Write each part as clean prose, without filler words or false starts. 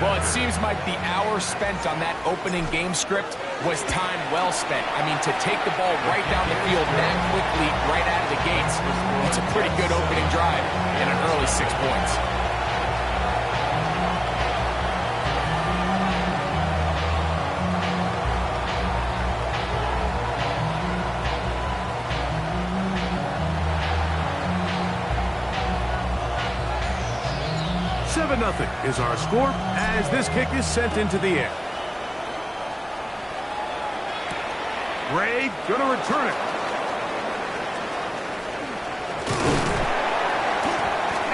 Well, it seems like the hour spent on that opening game script was time well spent. I mean, to take the ball right down the field that quickly, right out of the gates, it's a pretty good opening drive and an early 6 points. Nothing is our score as this kick is sent into the air. Ray going to return it.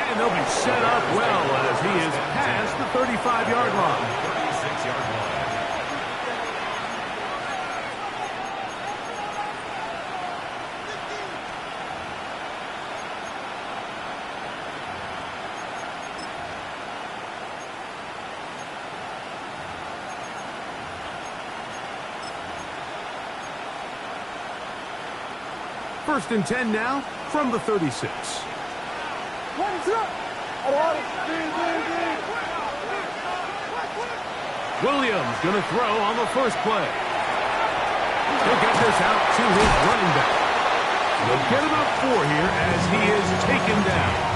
And they'll be set up well as he is past the 35-yard line. 36-yard line. First and 10 now from the 36. Williams going to throw on the first play. He'll get this out to his running back. He'll get about 4 here as he is taken down.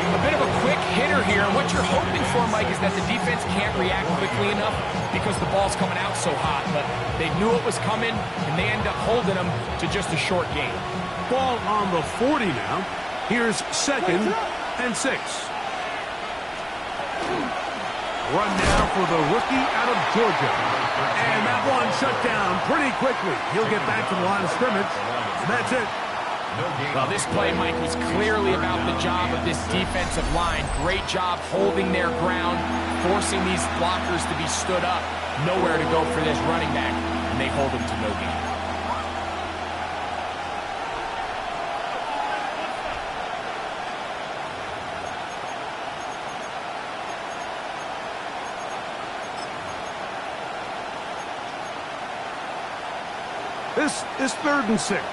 A bit of a quick hitter here, and what you're hoping for, Mike, is that the defense can't react quickly enough because the ball's coming out so hot, but they knew it was coming, and they end up holding them to just a short gain. Ball on the 40 now. Here's 2nd and 6. Run now for the rookie out of Georgia. And that one shut down pretty quickly. He'll get back to the line of scrimmage. That's it. Well, this play, Mike, was clearly about the job of this defensive line. Great job holding their ground, forcing these blockers to be stood up. Nowhere to go for this running back, and they hold him to no gain. This is 3rd and 6.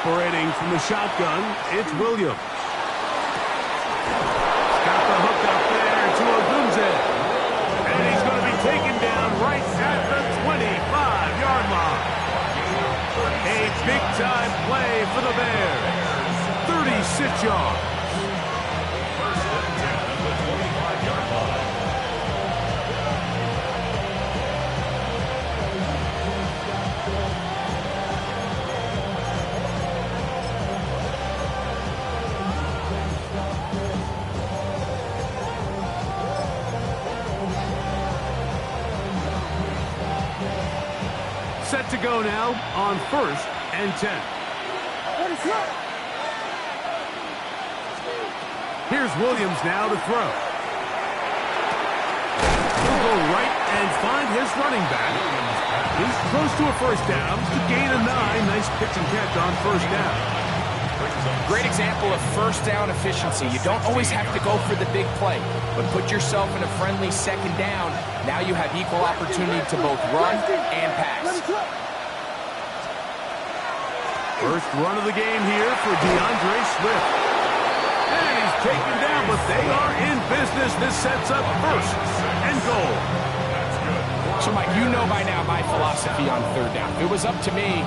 Operating from the shotgun, it's Williams. Got the hook up there to Ogunze. And he's going to be taken down right at the 25-yard line. A big-time play for the Bears. 36 yards. First and 10 at the 25-yard line. Set to go now on 1st and 10. Here's Williams now to throw. He'll go right and find his running back. He's close to a first down to gain a 9. Nice pitch and catch on first down. Great example of first down efficiency. You don't always have to go for the big play, but put yourself in a friendly second down. Now you have equal opportunity to both run and pass. First run of the game here for DeAndre Swift. And he's taken down, but they are in business. This sets up 1st and goal. So, Mike, you know by now my philosophy on 3rd down. If it was up to me,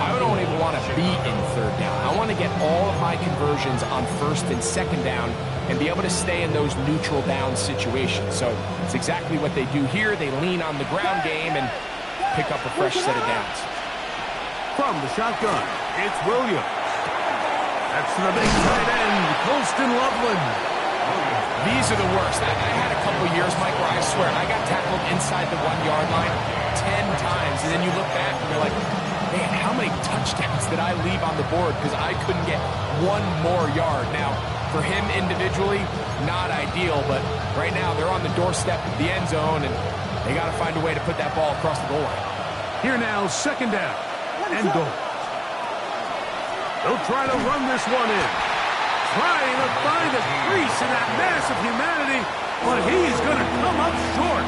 I don't even want to be in 3rd down. I want to get all of my conversions on 1st and 2nd down and be able to stay in those neutral down situations. So it's exactly what they do here. They lean on the ground game and pick up a fresh set of downs. From the shotgun, it's Williams. That's the big tight end, Colston Loveland. These are the worst. I had a couple years, Mike, where I swear I got tackled inside the 1-yard line 10 times, and then you look back and you're like, man, how many touchdowns did I leave on the board because I couldn't get one more yard? Now, for him individually, not ideal, but right now they're on the doorstep of the end zone, and they got to find a way to put that ball across the goal line. Here now, 2nd down and goal. They'll try to run this one in. Trying to find a crease in that mass of humanity, but he's going to come up short.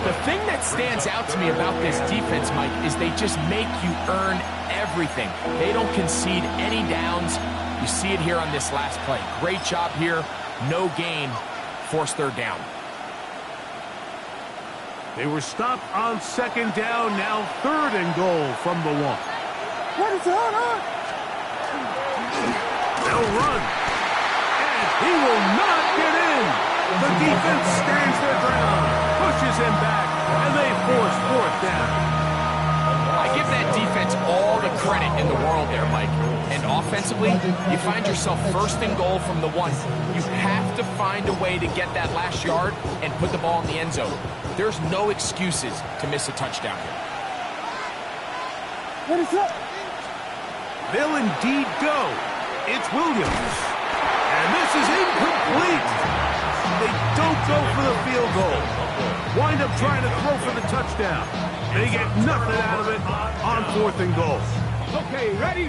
The thing that stands out to me about this defense, Mike, is they just make you earn everything. They don't concede any downs. You see it here on this last play. Great job here. No gain. Forced third down. They were stopped on second down. Now third and goal from the 1. What is on? They'll run. And he will not get in. The defense stands their ground, pushes him back, and they force fourth down. I give that defense all the credit in the world there, Mike. And offensively, you find yourself first and goal from the 1. You have to find a way to get that last yard and put the ball in the end zone. There's no excuses to miss a touchdown here. What is up? They'll indeed go. It's Williams. And this is incomplete. They don't go for the field goal. Wind up trying to throw for the touchdown. They get nothing out of it on fourth and goal. Okay, ready?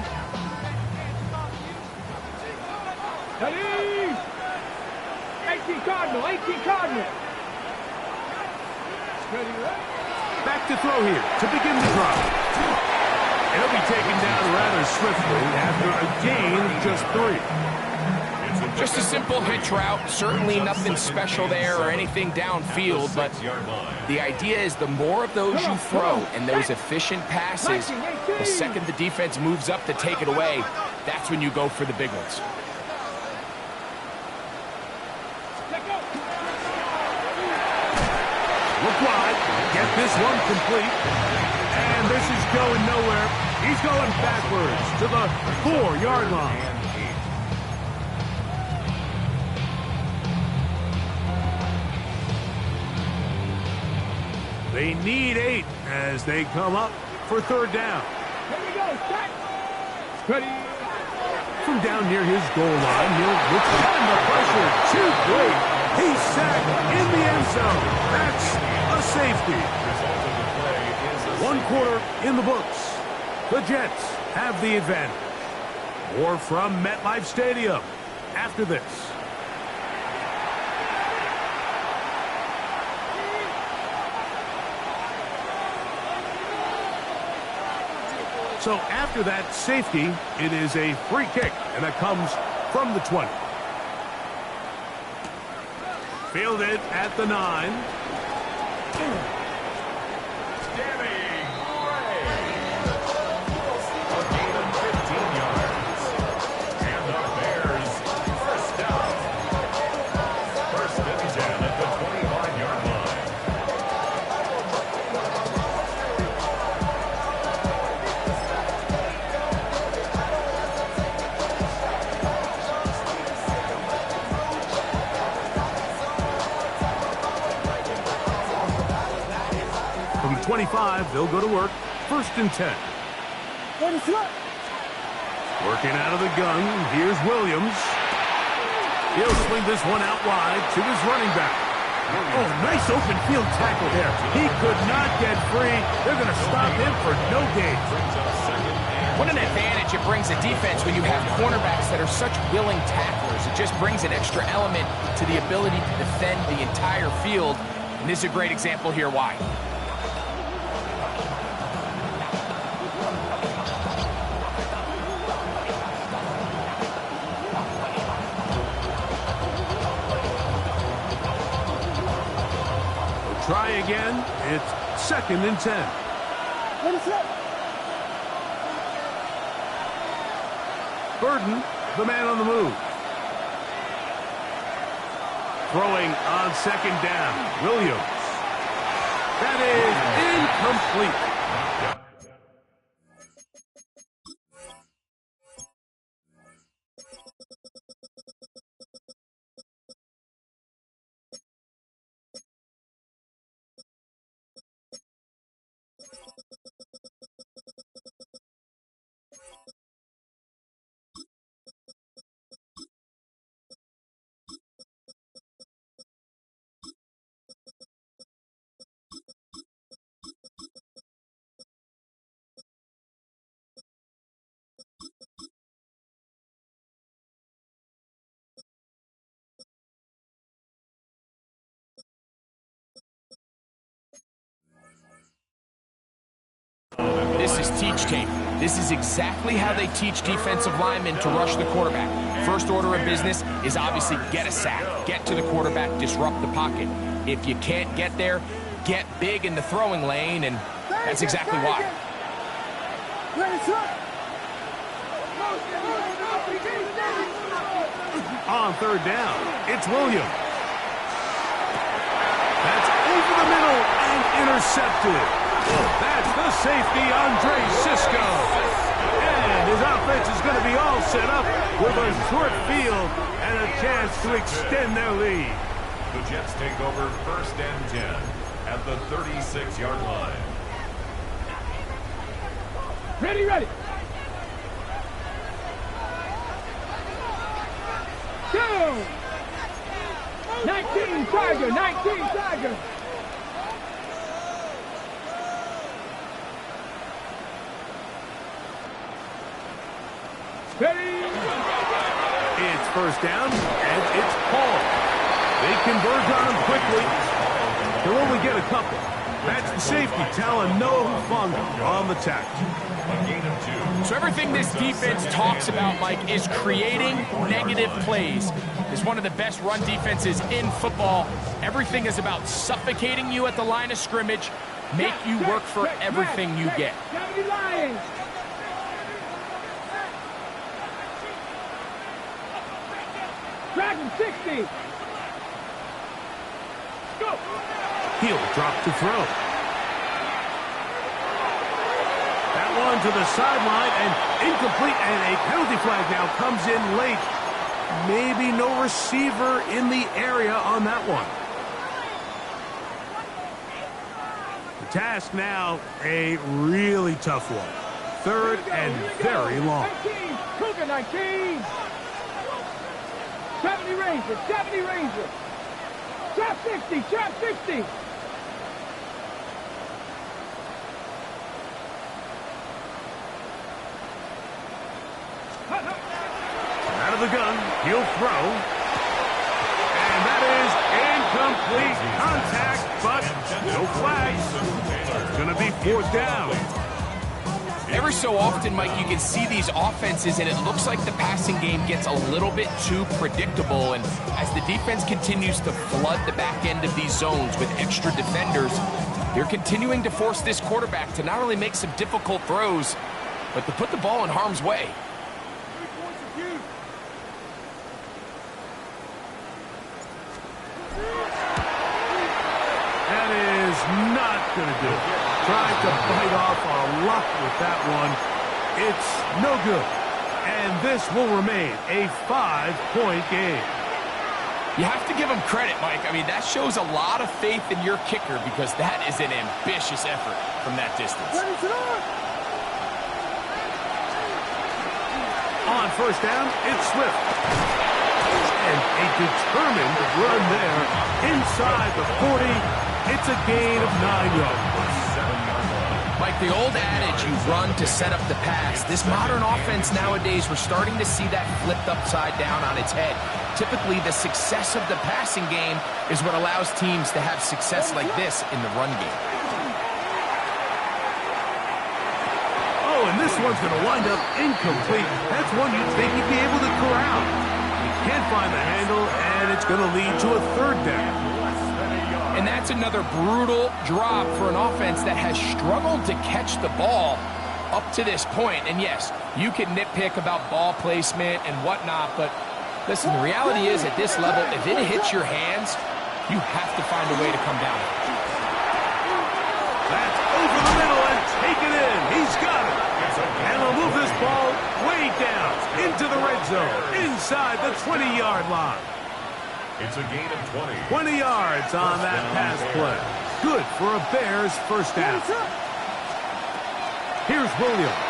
Ready? 18 Cardinal, 18 Cardinal. Ready, right? Back to throw here to begin the drive. He'll be taken down rather swiftly after a gain of just 3. Just a simple hitch route. Certainly nothing special there or anything downfield, but the idea is the more of those you throw and those efficient passes, the second the defense moves up to take it away, that's when you go for the big ones. Look wide. Get this one complete. And this is going nowhere. He's going backwards to the 4-yard line. They need 8 as they come up for third down. Here we go, set. Ready? From down near his goal line, he'll withstand the pressure. Too great. He's sacked in the end zone. That's a safety. 1 quarter in the books. The Jets have the advantage. More from MetLife Stadium after this. So after that safety, it is a free kick, and that comes from the 20. Fielded at the 9. From 25, they'll go to work. First and 10. What is up? Working out of the gun, here's Williams. He'll swing this one out wide to his running back. Oh, nice open field tackle there. He could not get free. They're going to stop him for no gain. What an advantage it brings a defense when you have cornerbacks that are such willing tacklers. It just brings an extra element to the ability to defend the entire field. And this is a great example here why. Try again. It's second and 10. What is up? Burden, the man on the move. Throwing on second down. Williams. That is incomplete. This is teach tape. This is exactly how they teach defensive linemen to rush the quarterback. First order of business is obviously get a sack, get to the quarterback, disrupt the pocket. If you can't get there, get big in the throwing lane, and that's exactly why. On third down, it's Williams. That's over the middle and intercepted. That's the safety, Andre Cisco. And his offense is going to be all set up with a short field and a chance to extend their lead. The Jets take over 1st and 10 at the 36-yard line. Ready, ready. 2. 19 Tiger, 19 Tiger. Ready. It's first down, and it's Paul. They converge on him quickly. They'll only get a couple. That's the safety telling Noah Hufanga on the tackle. A gain of 2. So everything this defense talks about, Mike, is creating negative plays. It's one of the best run defenses in football. Everything is about suffocating you at the line of scrimmage, make you work for everything you get. 70 Lions. Dragon 60. Go. He'll drop to throw. That one to the sideline and incomplete, and a penalty flag now comes in late. Maybe no receiver in the area on that one. The task now, a really tough one. 3rd and very long. 19. Cougar 19. 70 Ranger, 70 Ranger. Trap 60, trap 60. Out of the gun, he'll throw. And that is incomplete contact, but no flags. It's going to be 4th down. Every so often, Mike, you can see these offenses, and it looks like the passing game gets a little bit too predictable. And as the defense continues to flood the back end of these zones with extra defenders, they're continuing to force this quarterback to not only make some difficult throws, but to put the ball in harm's way. That is not going to do it. Trying to bite off a lot with that one. It's no good. And this will remain a 5-point game. You have to give him credit, Mike. I mean, that shows a lot of faith in your kicker, because that is an ambitious effort from that distance. On first down, it's Swift. And a determined run there inside the 40. It's a gain of 9 yards. Mike, the old adage, you run to set up the pass. This modern offense nowadays, we're starting to see that flipped upside down on its head. Typically, the success of the passing game is what allows teams to have success like this in the run game. Oh, and this one's going to wind up incomplete. That's one you'd think he'd be able to corral. He can't find the handle, and it's going to lead to a 3rd down. And that's another brutal drop for an offense that has struggled to catch the ball up to this point. And yes, you can nitpick about ball placement and whatnot, but listen, the reality is at this level, if it hits your hands, you have to find a way to come down. That's over the middle and taken in. He's got it. And they'll move this ball way down into the red zone, inside the 20-yard line. It's a gain of 20. 20 yards on that pass play. Good for a Bears first down. Here's Williams.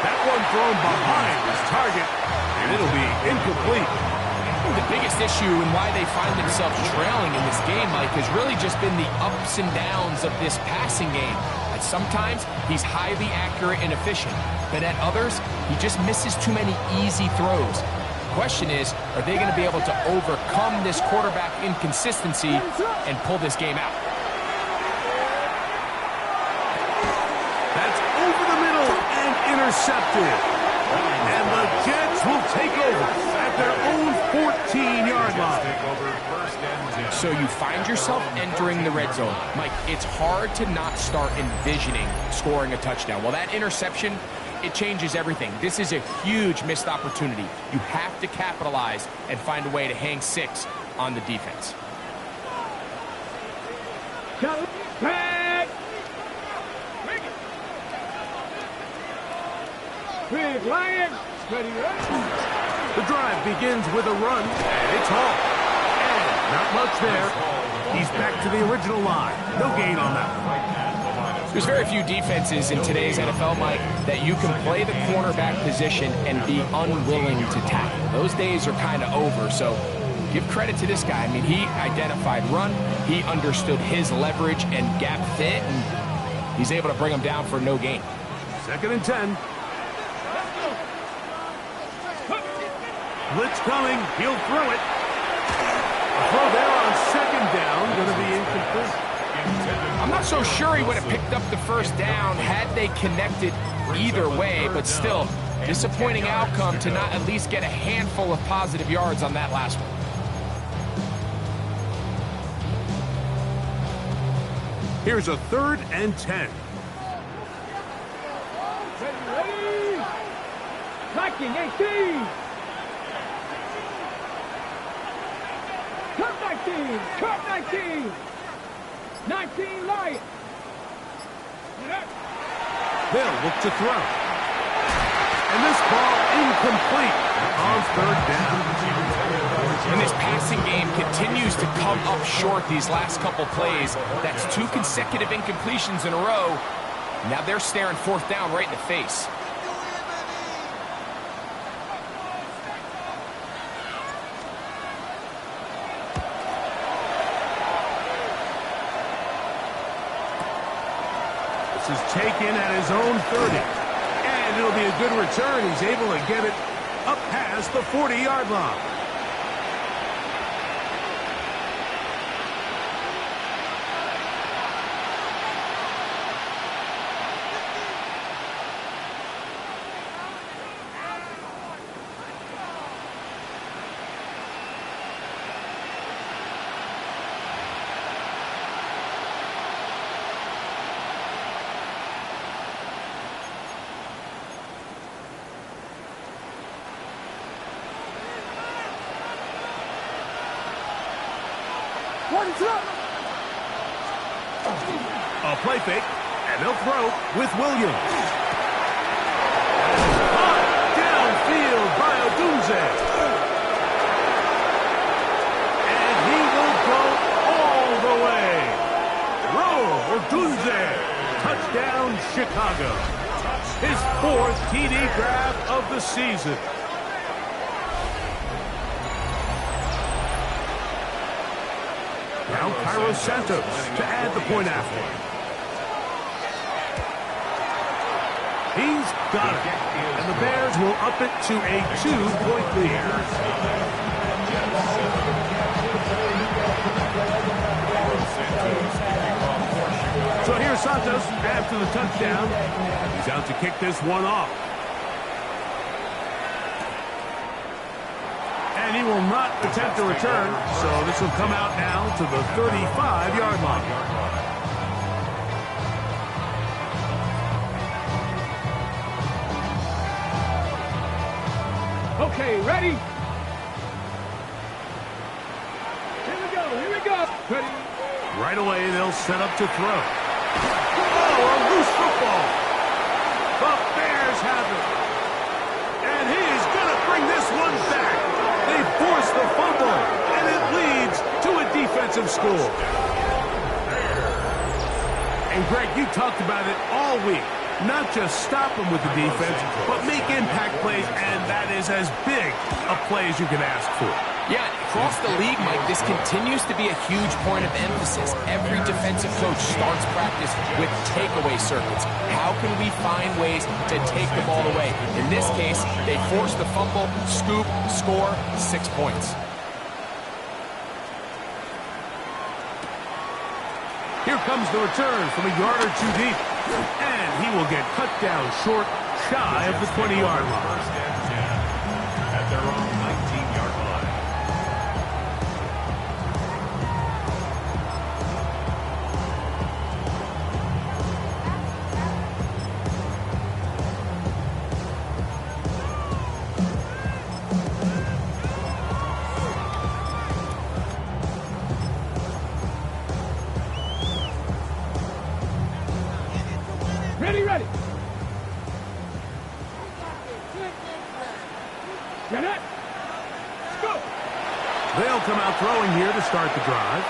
That one thrown behind his target, and it'll be incomplete. The biggest issue and why they find themselves trailing in this game, Mike, has really just been the ups and downs of this passing game. And sometimes he's highly accurate and efficient, but at others, he just misses too many easy throws. The question is, are they going to be able to overcome this quarterback inconsistency and pull this game out? That's over the middle and intercepted. And the Jets will take over at their own 14-yard line. Take over first and 10. So you find yourself entering the red zone. Mike, it's hard to not start envisioning scoring a touchdown. Well, that interception, it changes everything. This is a huge missed opportunity. You have to capitalize and find a way to hang 6 on the defense. Back. Big Lion. Ready, The drive begins with a run, and it's hauled. And not much there. He's back to the original line. No gain on that one. There's very few defenses in today's NFL, Mike, that you can play the cornerback position and be unwilling to tackle. Those days are kind of over, so give credit to this guy. I mean, he identified run, he understood his leverage and gap fit, and he's able to bring him down for no gain. 2nd and 10. Blitz coming. He'll throw it. A throw there on 2nd down. Going to be incomplete. I'm not so sure he would have picked up the first down had they connected either way, but still, disappointing outcome to not at least get a handful of positive yards on that last one. Here's a 3rd and 10. Ready. Blocking 18. Cut 19. Cut 19. 19 Lions. They'll look to throw. And this ball incomplete on 3rd down. And this passing game continues to come up short these last couple plays. That's 2 consecutive incompletions in a row. Now they're staring 4th down right in the face. This is taken at his own 30. And it'll be a good return. He's able to get it up past the 40-yard line. A play fake, and they'll throw with Williams. Downfield by Odunze. And he will go all the way. Roll Odunze. Touchdown, Chicago. His 4th TD grab of the season. Now Cairo Santos to add the point after. He's got it. And the Bears will up it to a 2-point lead. So here's Santos after the touchdown. He's out to kick this one off. And he will not attempt a return, so this will come out now to the 35-yard line. Okay, ready? Here we go. Ready? Right away, they'll set up to throw. Oh, a loose football. The Bears have it. And he is going to bring this one back. They force the fumble, and it leads to a defensive score. And, Greg, you talked about it all week. Not just stop them with the defense, but make impact plays, and that is as big a play as you can ask for. Yeah, across the league, Mike, this continues to be a huge point of emphasis. Every defensive coach starts practice with takeaway circuits. How can we find ways to take the ball away? In this case, they force the fumble, scoop, score, 6 points. Here comes the return from a yard or two deep. And he will get cut down short shy of the 20-yard line. First and 10 at their own 19-yard line. Ready, ready. Get it. Let's go. They'll come out throwing here to start the drive.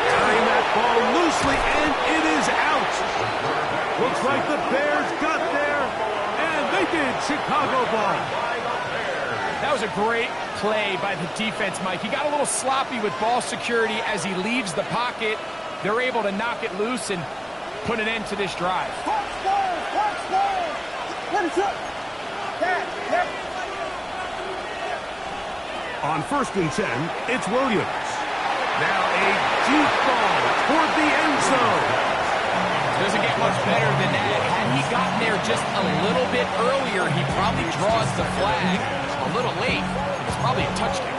Carrying that ball loosely, and it is out. Looks like the Bears got there, and they did. Chicago ball. That was a great play by the defense, Mike. He got a little sloppy with ball security as he leaves the pocket. They're able to knock it loose and put an end to this drive. On 1st and 10, it's Williams. Now a deep ball toward the end zone. Doesn't get much better than that. Had he gotten there just a little bit earlier, he probably draws the flag a little late. It's probably a touchdown.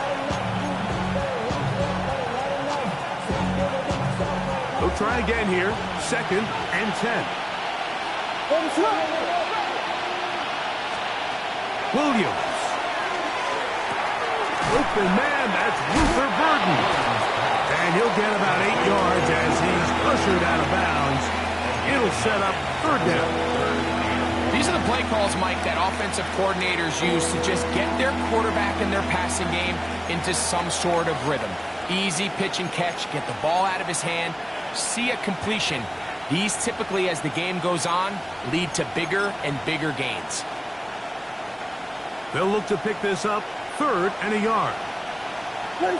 They'll try again here. 2nd and 10. Williams. Open man, that's Luther Burden. And he'll get about 8 yards as he's ushered out of bounds. It'll set up 3rd down. These are the play calls, Mike, that offensive coordinators use to just get their quarterback and their passing game into some sort of rhythm. Easy pitch and catch, get the ball out of his hand, see a completion. These typically, as the game goes on, lead to bigger and bigger gains. They'll look to pick this up 3rd and a yard. They'll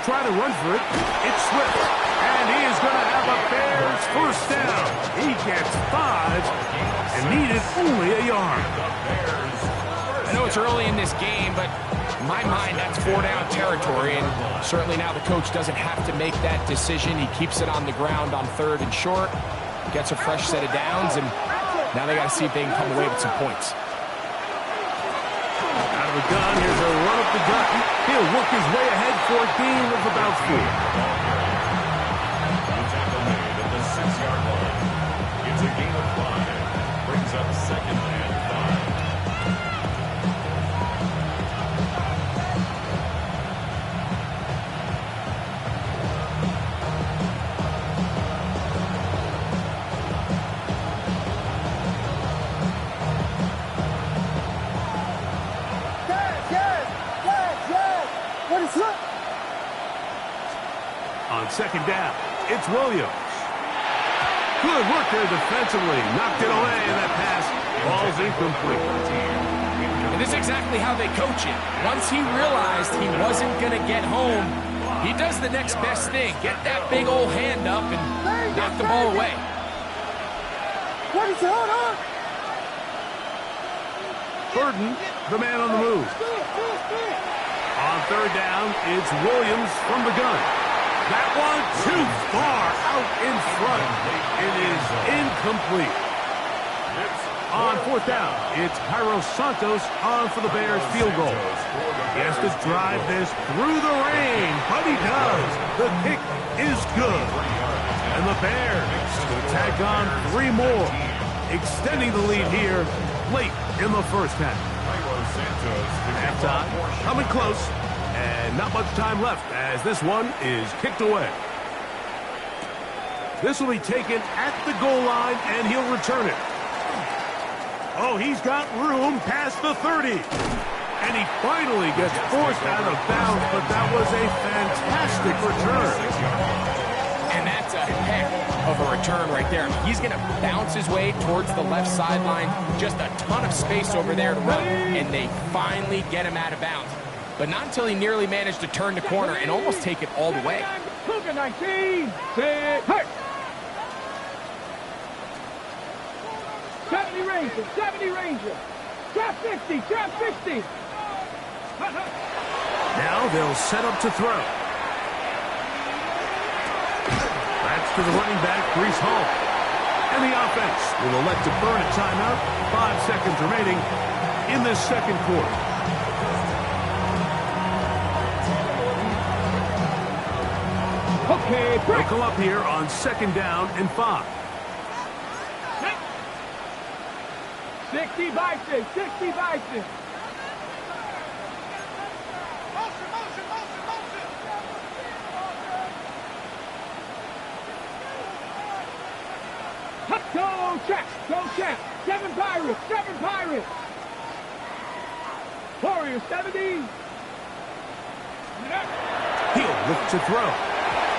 try to run for it. It's Swift. And he is going to have a Bears 1st down. He gets 5 and needed only a yard. I know it's early in this game, but in my mind, that's 4-down territory. And certainly now the coach doesn't have to make that decision. He keeps it on the ground on 3rd and short, gets a fresh set of downs, and now they got to see if they can come away with some points. Out of the gun, here's a run up the gut. He'll work his way ahead for a gain of about 4. Tackle made at the 6-yard line. It's a gain of 5. Brings up 2nd and 5. On 2nd down, it's Williams. Good work there defensively. Knocked it away, and that pass falls incomplete. And this is exactly how they coach it. Once he realized he wasn't going to get home, he does the next best thing. Get that big old hand up and knock the ball away. Burden, the man on the move. On 3rd down, it's Williams from the gun. That one too far out in front. It is incomplete. On 4th down, it's Cairo Santos on for the Bears field goal. He has to drive this through the rain, but he does. The kick is good. And the Bears will tack on 3 more, extending the lead here late in the 1st half. Halftime coming close, and not much time left as this one is kicked away. This will be taken at the goal line, and he'll return it. Oh, he's got room past the 30. And he finally gets forced out of bounds, but that was a fantastic return. And that's a heck of a return right there. He's going to bounce his way towards the left sideline. Just a ton of space over there to run, and they finally get him out of bounds. But not until he nearly managed to turn the corner and almost take it all the way. 19. 70 Rangers, 70 Rangers. Trap 50, trap 50. Now they'll set up to throw. That's to the running back, Breece Hall. And the offense will elect to burn a timeout. 5 seconds remaining in this second quarter. Okay, They'll break. come up here on 2nd down and 5. 60 by 6, 60 by 6. Go check, go check. 7 Pirates, 7 Pirates. Warriors, 70. He'll look to throw.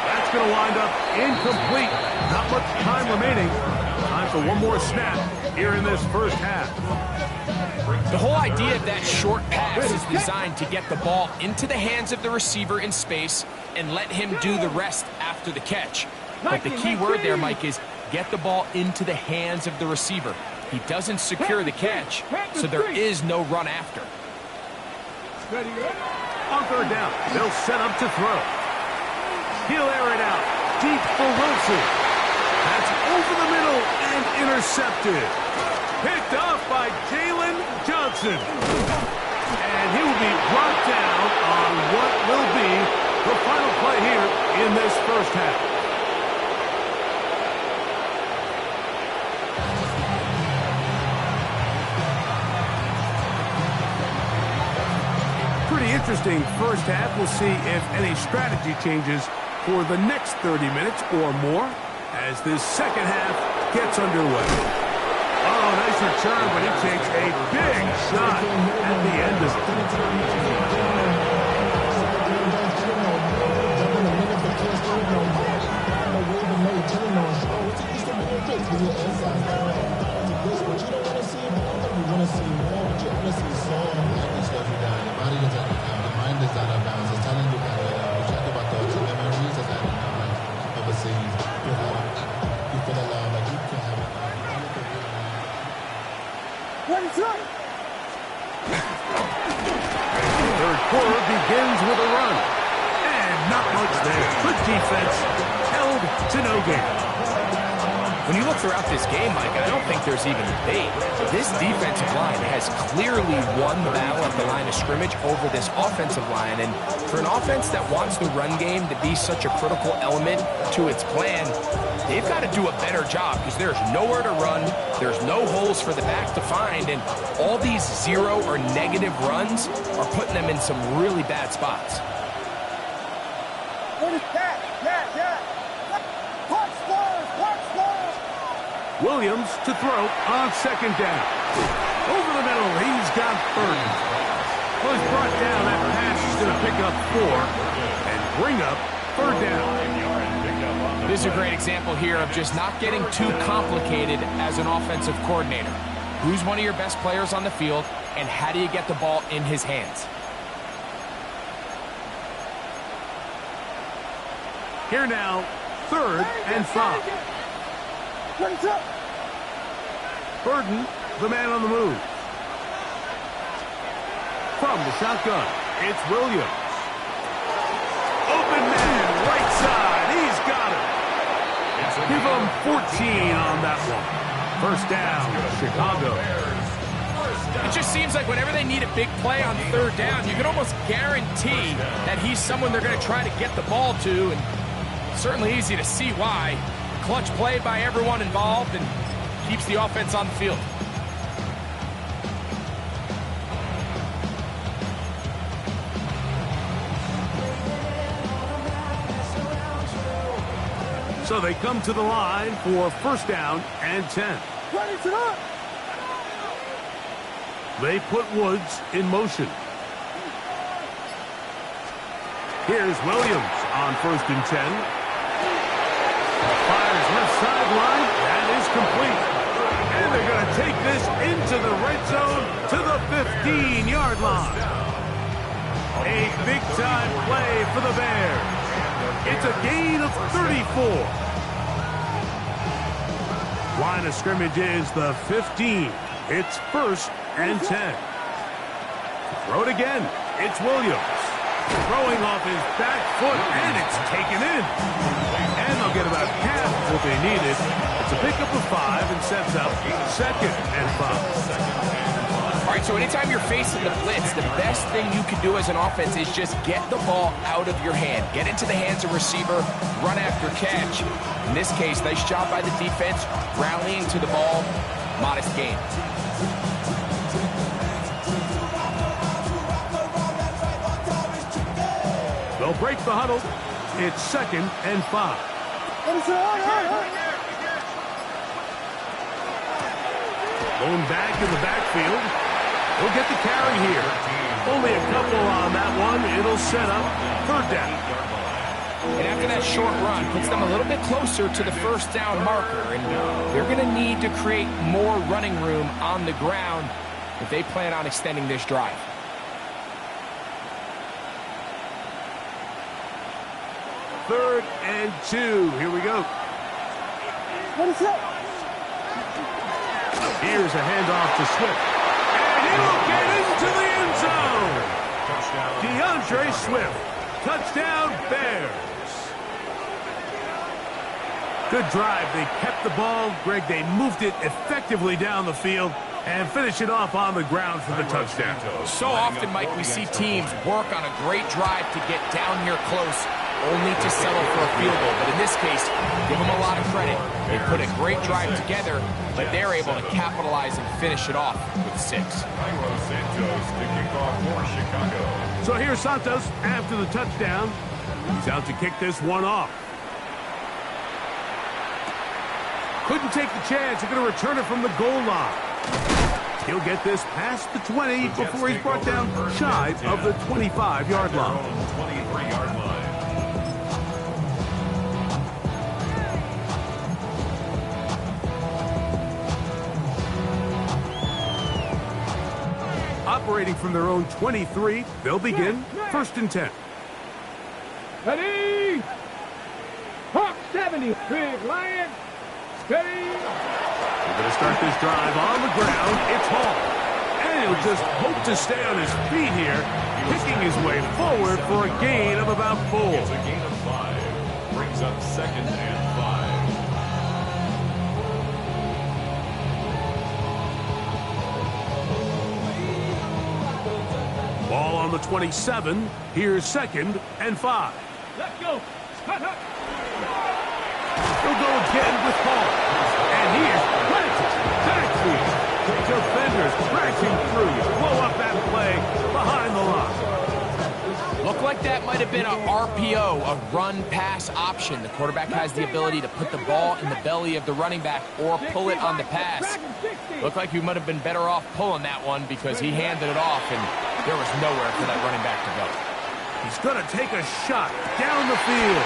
That's going to wind up incomplete. Not much time remaining. Time for one more snap here in this first half. The whole idea of that short pass is designed to get the ball into the hands of the receiver in space and let him do the rest after the catch. But the key word there, Mike, is get the ball into the hands of the receiver. He doesn't secure the catch, so there is no run after. On 3rd down, they'll set up to throw. He'll air it out deep for Wilson. That's over the middle and intercepted. Picked off by Jalen Johnson. And he will be brought down on what will be the final play here in this first half. Pretty interesting first half. We'll see if any strategy changes for the next 30 minutes or more as this second half gets underway. Oh, nice return, but he takes a big shot at the end of Third quarter begins with a run. And not much there. Good defense. Held to no gain. When you look throughout this game, Mike, I don't think there's even debate. This defensive line has clearly won the battle at the line of scrimmage over this offensive line. And for an offense that wants the run game to be such a critical element to its plan, they've got to do a better job because there's nowhere to run. There's no holes for the back to find. And all these zero or negative runs are putting them in some really bad spots. Williams to throw on 2nd down. Over the middle, he's got Burton. Well, he's brought down. That pass is going to pick up 4 and bring up 3rd down. This is a great example here of just not getting too complicated as an offensive coordinator. Who's one of your best players on the field, and how do you get the ball in his hands? Here now, 3rd and 5. Burton, the man on the move. From the shotgun, it's Williams. Open man, right side, he's got it. Give him 14 on that one. First down, Chicago. It just seems like whenever they need a big play on 3rd down, you can almost guarantee that he's someone they're going to try to get the ball to, and certainly easy to see why. Clutch play by everyone involved and keeps the offense on the field. So they come to the line for 1st down and 10. They put Woods in motion. Here's Williams on 1st and 10. Fires left sideline. That is complete. And they're going to take this into the red zone to the 15-yard line. A big-time play for the Bears. It's a gain of 34. Line of scrimmage is the 15. It's 1st and 10. Throw it again. It's Williams. Throwing off his back foot, and it's taken in. And they'll get about half what they needed. It's a pickup of 5 and sets up 2nd and 5. All right, so anytime you're facing the blitz, the best thing you can do as an offense is just get the ball out of your hand. Get into the hands of receiver, run after catch. In this case, nice job by the defense, rallying to the ball, modest gain. They'll break the huddle. It's 2nd and 5. Going back in the backfield. He'll get the carry here. Only a couple on that one. It'll set up 3rd down. And after that short run, puts them a little bit closer to the 1st down marker. And they're going to need to create more running room on the ground if they plan on extending this drive. Third and 2. Here we go. Here's a handoff to Swift. And he'll get into the end zone. DeAndre Swift. Touchdown, Bears. Good drive. They kept the ball. Greg, they moved it effectively down the field and finish it off on the ground for the touchdown. So often, Mike, we see teams work on a great drive to get down here close, only to settle for a field goal. But in this case, give them a lot of credit. They put a great drive together, but they're able to capitalize and finish it off with 6. So here's Santos after the touchdown. He's out to kick this one off. Couldn't take the chance. They're going to return it from the goal line. He'll get this past the 20 before he's brought down shy of the 25-yard line. 23-yard line. Operating from their own 23, they'll begin 1st and 10. Ready? Hawk 70. Big Lion. Steady. We're going to start this drive on the ground. It's Hall. And he'll just hope to stay on his feet here, picking his way forward for a gain of about 4. It's a gain of 5. Brings up 2nd and 5. Ball on the 27. Here's 2nd and 5. Let's go. Cut up. He'll go again with Hall. And he is planted. Backfield. Defenders crashing through. Blow up that play behind the line. Looked like that might have been a RPO, a run-pass option. The quarterback has the ability to put the ball in the belly of the running back or pull it on the pass. Looked like he might have been better off pulling that one because he handed it off, and there was nowhere for that running back to go. He's going to take a shot down the field.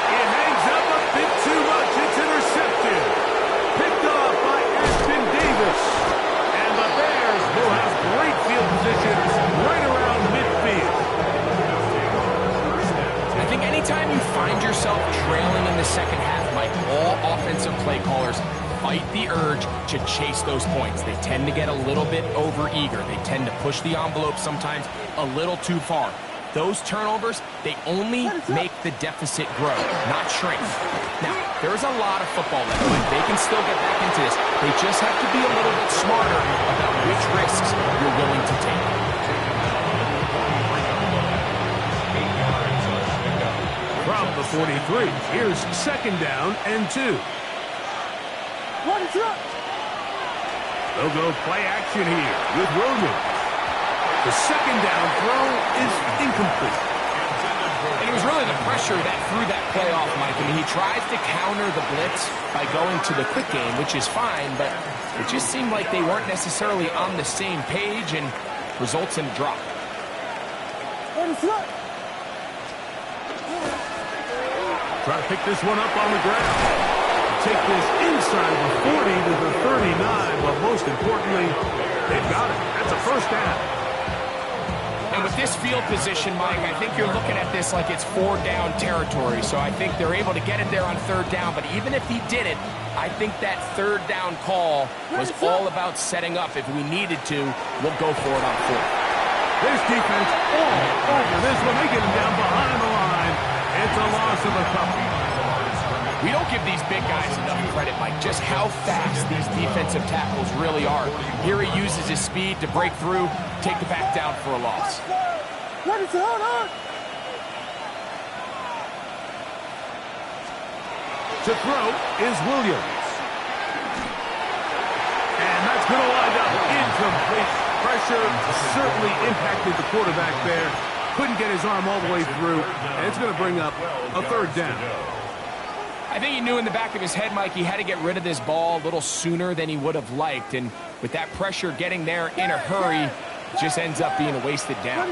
It hangs up a bit too much. It's intercepted. Picked off by Ashton Davis. And the Bears will have great field position right around midfield. I think anytime you find yourself trailing in the second half, Mike, all offensive play callers fight the urge to chase those points. They tend to get a little bit over-eager. They tend to push the envelope sometimes a little too far. Those turnovers, they only make the deficit grow, not shrink. Now, there's a lot of football left, but they can still get back into this. They just have to be a little bit smarter about which risks you're willing to take. From the 43, here's 2nd down and 2. They'll go play action here with Williams. The 2nd down throw is incomplete. And it was really the pressure that threw that play off, Mike. I mean, he tries to counter the blitz by going to the quick game, which is fine, but it just seemed like they weren't necessarily on the same page and results in a drop. Try to pick this one up on the ground. Take this inside the 40 to the 39, but most importantly, they've got it. That's a 1st down. And with this field position, Mike, I think you're looking at this like it's 4-down territory. So I think they're able to get it there on 3rd down. But even if he didn't, I think that 3rd down call was all about setting up. If we needed to, we'll go for it on 4th. This defense all over this one. They get him down behind the line. It's a loss of a couple. We don't give these big guys enough credit, Mike, just how fast these defensive tackles really are. Here he uses his speed to break through, take the back down for a loss. To throw is Williams. And that's going to wind up incomplete. Pressure certainly impacted the quarterback there. Couldn't get his arm all the way through, and it's going to bring up a third down. I think he knew in the back of his head, Mike, he had to get rid of this ball a little sooner than he would have liked. And with that pressure getting there in a hurry, it just ends up being a wasted down.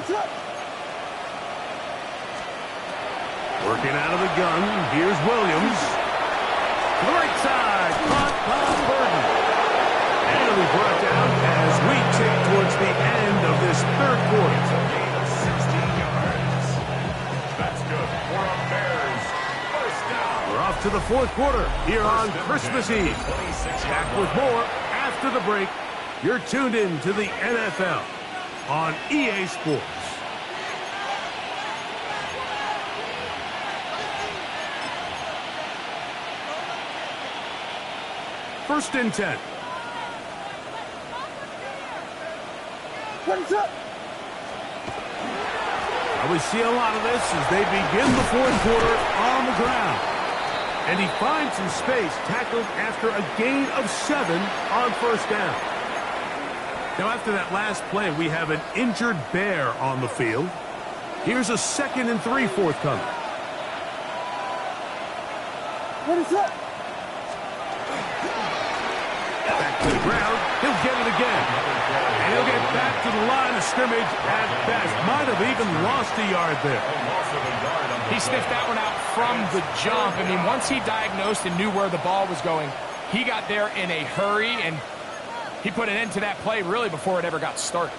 Working out of the gun, here's Williams. To the right side, caught by Burton. And it'll be brought down as we tick towards the end of this third quarter. It's a gain of 16 yards. That's good for a Bears first down. We're off to the fourth quarter here on Christmas Eve. Back with more after the break. You're tuned in to the NFL on EA Sports. First and 10. What is up? We see a lot of this as they begin the fourth quarter on the ground. And he finds some space, tackled after a gain of 7 on first down. Now, after that last play, we have an injured Bear on the field. Here's a 2nd and 3 forthcoming. What is up? Back to the ground. He'll get it again. And he'll get back to the line of scrimmage at best. Might have even lost a yard there. He sniffed that one out from the jump. I mean, once he diagnosed and knew where the ball was going, he got there in a hurry, and he put an end to that play really before it ever got started.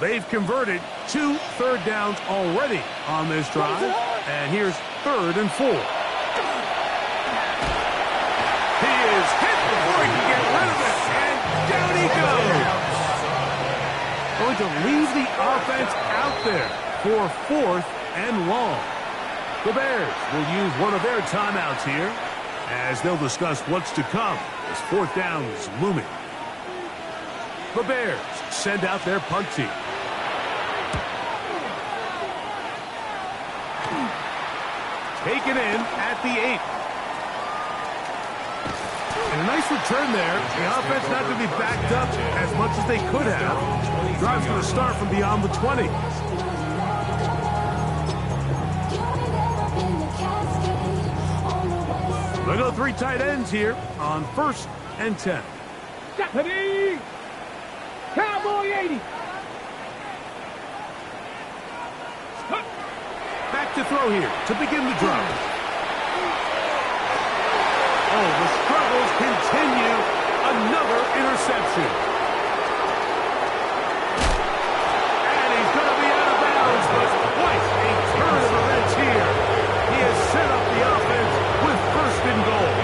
They've converted 2 third downs already on this drive. And here's 3rd and 4. He is hit before he can get rid of it. And down he goes. Going to leave the offense out there for 4th and long. The Bears will use one of their timeouts here as they'll discuss what's to come as 4th down is looming. The Bears send out their punt team. Taken in at the 8. And a nice return there. The offense not going to be backed up as much as they could have. Drive's going to start from beyond the 20. They'll go 3 tight ends here on 1st and 10. Deputy! Cowboy 80! Back to throw here to begin the drive. Oh, the struggles continue. Another interception. And he's going to be out of bounds, but quite a turn of events here. He has set up the offense with 1st and goal.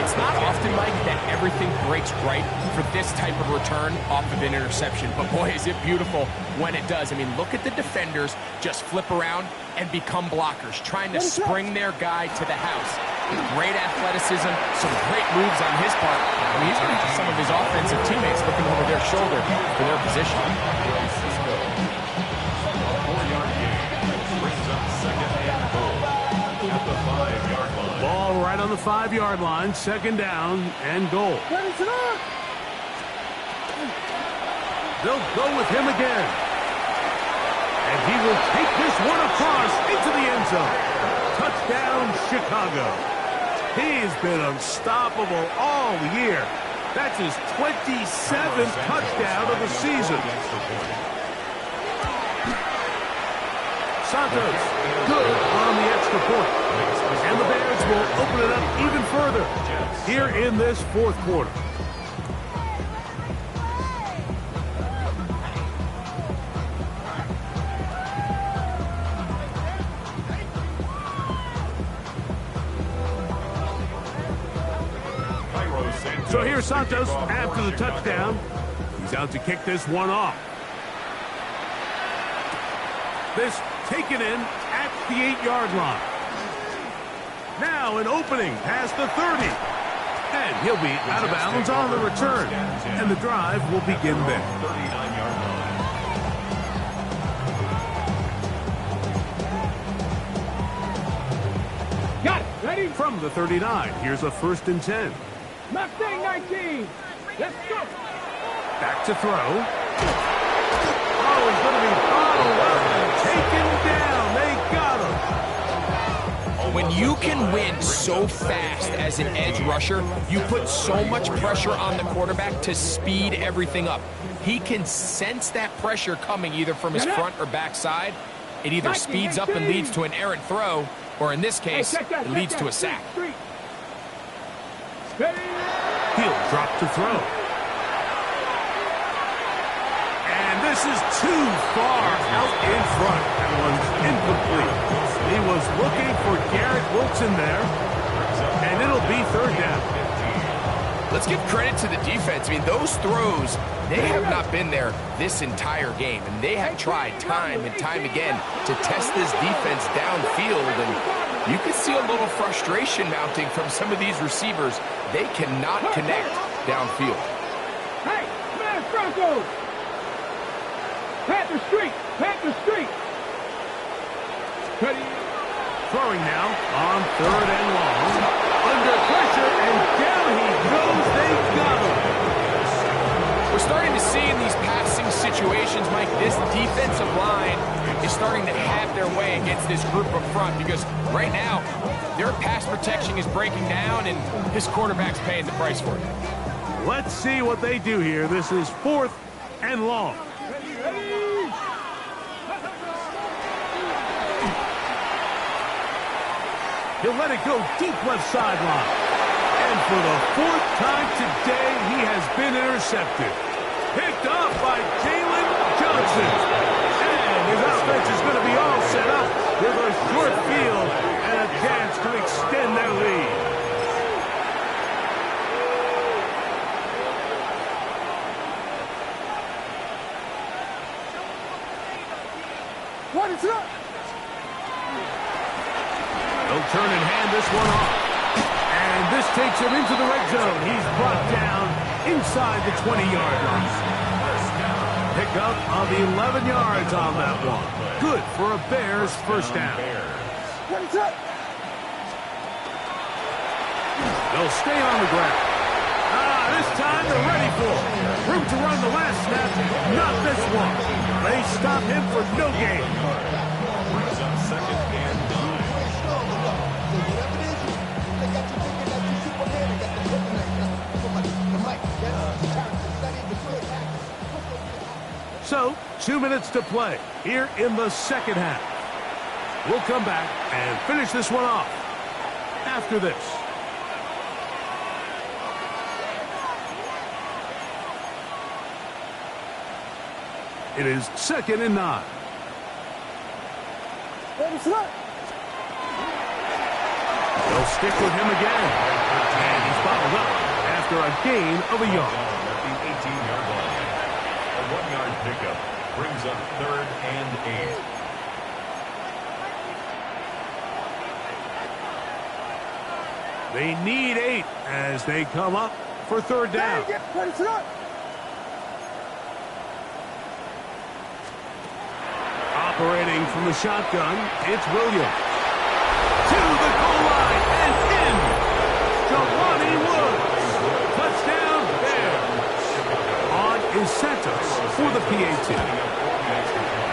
It's not often, Mike, that everything breaks right for this type of return off of an interception. But, boy, is it beautiful when it does. I mean, look at the defenders just flip around and become blockers, trying to spring their guy to the house. Great athleticism, some great moves on his part. I mean, he's going to have some of his offensive teammates looking over their shoulder for their position. Ball right on the 5-yard line, 2nd down and goal. They'll go with him again. And he will take this one across into the end zone. Touchdown, Chicago. He's been unstoppable all year. That's his 27th touchdown of the season. Santos, good on the extra point. And the Bears will open it up even further here in this 4th quarter. So here's Santos after the touchdown. He's out to kick this one off. This taken in at the 8-yard line. Now an opening past the 30. And he'll be out of bounds on the return. And the drive will begin there. 39-yard line. Got it. Ready? From the 39, here's a 1st and 10. Mustang 19. Let's go. Back to throw. Oh, he's going to be bottled up and taken down. They got him. When you can win so fast as an edge rusher, you put so much pressure on the quarterback to speed everything up. He can sense that pressure coming either from his front or back side. It either speeds up and leads to an errant throw, or in this case, it leads to a sack. He'll drop to throw. And this is too far out in front. That one's incomplete. He was looking for Garrett Wilson there, and it'll be 3rd down. Let's give credit to the defense. I mean, those throws, they have not been there this entire game, and they have tried time and time again to test this defense downfield, and you can see a little frustration mounting from some of these receivers. They cannot connect downfield. Hey, man, Broncos. Panther Street. Panther Street. Ready? Throwing now on 3rd and long. Under pressure, and down he goes. They got him. We're starting to see in these passing situations, Mike, this defensive line is starting to have their way against this group up front, because right now their pass protection is breaking down and this quarterback's paying the price for it. Let's see what they do here. This is 4th and long. He'll let it go deep left sideline. And for the 4th time today, he has been intercepted. Picked up by Jalen Johnson. And his offense is going to be all set up with a short field and a chance to extend their lead. What is up? They'll turn and hand this one off. And this takes him into the red zone. He's brought down inside the 20-yard line. Pick up of 11 yards on that one. Good for a Bears 1st down. What is up? They'll stay on the ground. This time they're ready for it. Room to run the last snap. Not this one. They stop him for no gain. Brings up 2nd and 9. So, 2 minutes to play here in the 2nd half. We'll come back and finish this one off after this. It is 2nd and 9. They'll stick with him again. And he's bottled up after a gain of a yard. At the 18-yard line. A 1-yard pickup brings up 3rd and 8. They need 8 as they come up for 3rd down. Operating from the shotgun, it's Williams. To the goal line and in. Jelani Woods. Touchdown, Bears. On is Santos for the PAT.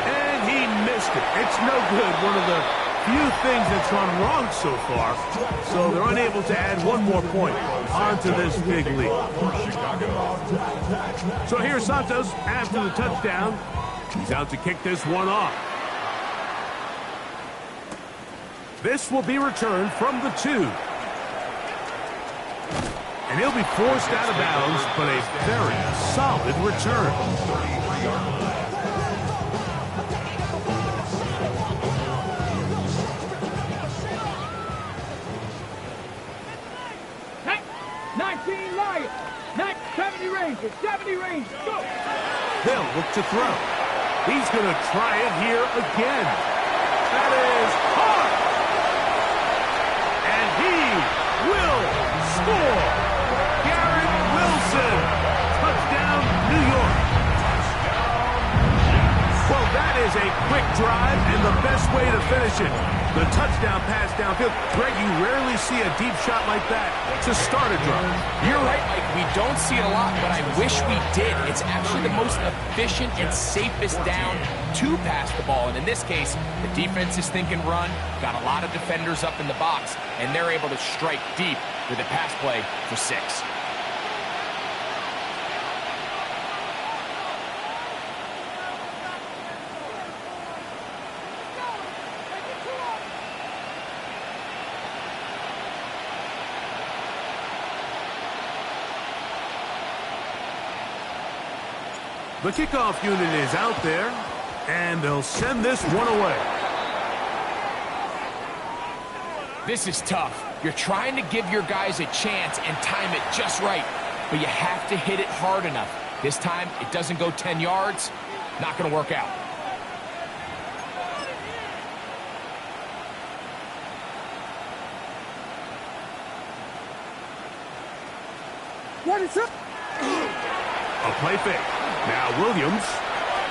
And he missed it. It's no good. One of the few things that's gone wrong so far. So they're unable to add one more point onto this big lead. So here's Santos after the touchdown. He's out to kick this one off. This will be returned from the 2. And he'll be forced out of bounds, but a very solid return. 33-yard line. Hey, 19 Lions. 70 Rangers. 70 Rangers. Go. They'll look to throw. He's going to try it here again. That is hard. And he will score. Garrett Wilson. Touchdown, New York. Well, that is a quick drive and the best way to finish it. The touchdown pass downfield. Greg, you rarely see a deep shot like that to start a drive. You're right, Mike. We don't see it a lot, but I wish we did. It's actually the most efficient and safest down to pass the ball. And in this case, the defense is thinking run, got a lot of defenders up in the box, and they're able to strike deep with a pass play for 6. The kickoff unit is out there, and they'll send this one away. This is tough. You're trying to give your guys a chance and time it just right, but you have to hit it hard enough. This time, it doesn't go 10 yards. Not going to work out. What is up? A play fake. Now Williams.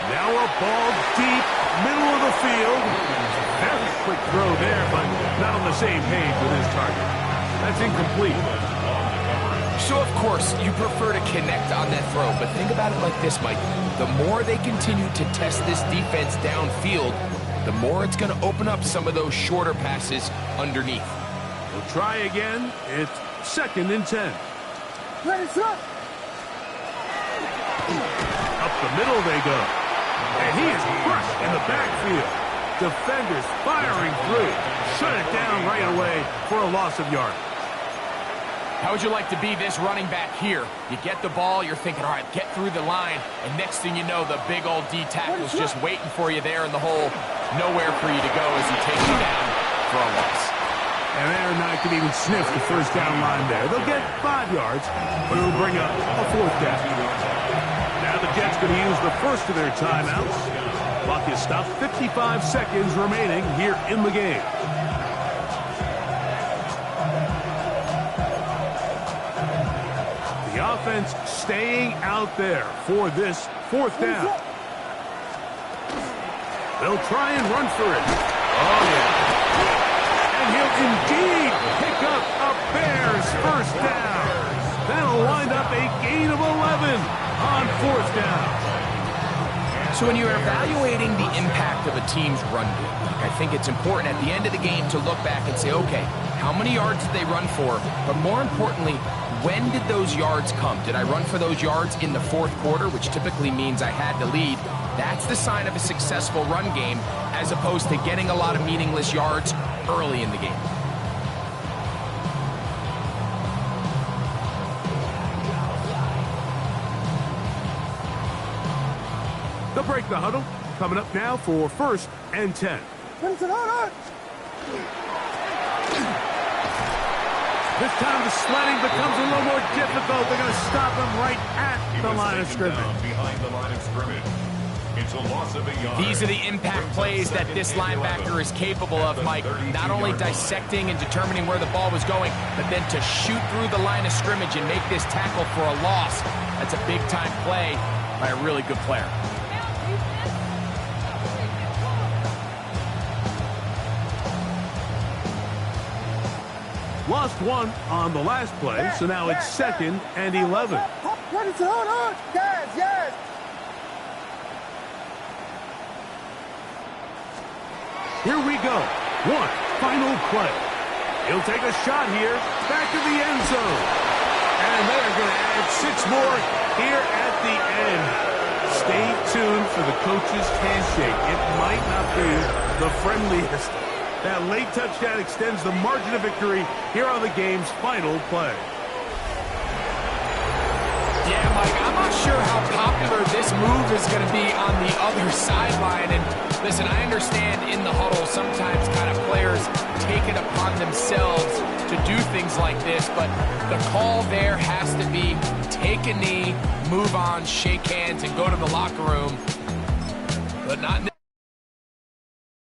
Now a ball deep, middle of the field. Very quick throw there, but not on the same page with his target. That's incomplete. So, of course, you prefer to connect on that throw, but think about it like this, Mike. The more they continue to test this defense downfield, the more it's going to open up some of those shorter passes underneath. We'll try again. It's 2nd and 10. Ready, sir? Up the middle they go. And he is crushed in the backfield. Defenders firing through. Shut it down right away for a loss of yardage. How would you like to be this running back here? You get the ball, you're thinking, all right, get through the line, and next thing you know, the big old D tackle's just waiting for you there in the hole. Nowhere for you to go as he takes you down for a loss. And they're not going to even sniff the first down line there. They'll get 5 yards, but it'll bring up a 4th down. Now the Jets going to use the first of their timeouts. Clock is stopped. 55 seconds remaining here in the game. The offense staying out there for this 4th down. They'll try and run for it. Oh, yeah. And he'll indeed pick up a Bears first down. That'll wind up a gain of 11 on 4th down. So when you're evaluating the impact of a team's run game, I think it's important at the end of the game to look back and say, okay, how many yards did they run for? But more importantly, when did those yards come? Did I run for those yards in the 4th quarter, which typically means I had to lead? That's the sign of a successful run game, as opposed to getting a lot of meaningless yards early in the game. They'll break the huddle. Coming up now for 1st and 10. This time the sledding becomes a little more difficult. They're going to stop him right at the line of scrimmage. Behind the line of scrimmage. It's a loss of a yard. These are the impact plays that this linebacker is capable of, Mike. Not only dissecting and determining where the ball was going, but then to shoot through the line of scrimmage and make this tackle for a loss. That's a big-time play by a really good player. Lost 1 on the last play, so now it's 2nd and 11. Ready, sir? Hold on. Yes. Here we go. 1 final play. He'll take a shot here, back to the end zone. And they're going to add 6 more here at the end. Stay tuned for the coach's handshake. It might not be the friendliest. That late touchdown extends the margin of victory here on the game's final play. Yeah, Mike, I'm not sure how popular this move is going to be on the other sideline. And listen, I understand in the huddle sometimes kind of players take it upon themselves to do things like this, but the call there has to be take a knee, move on, shake hands, and go to the locker room. but not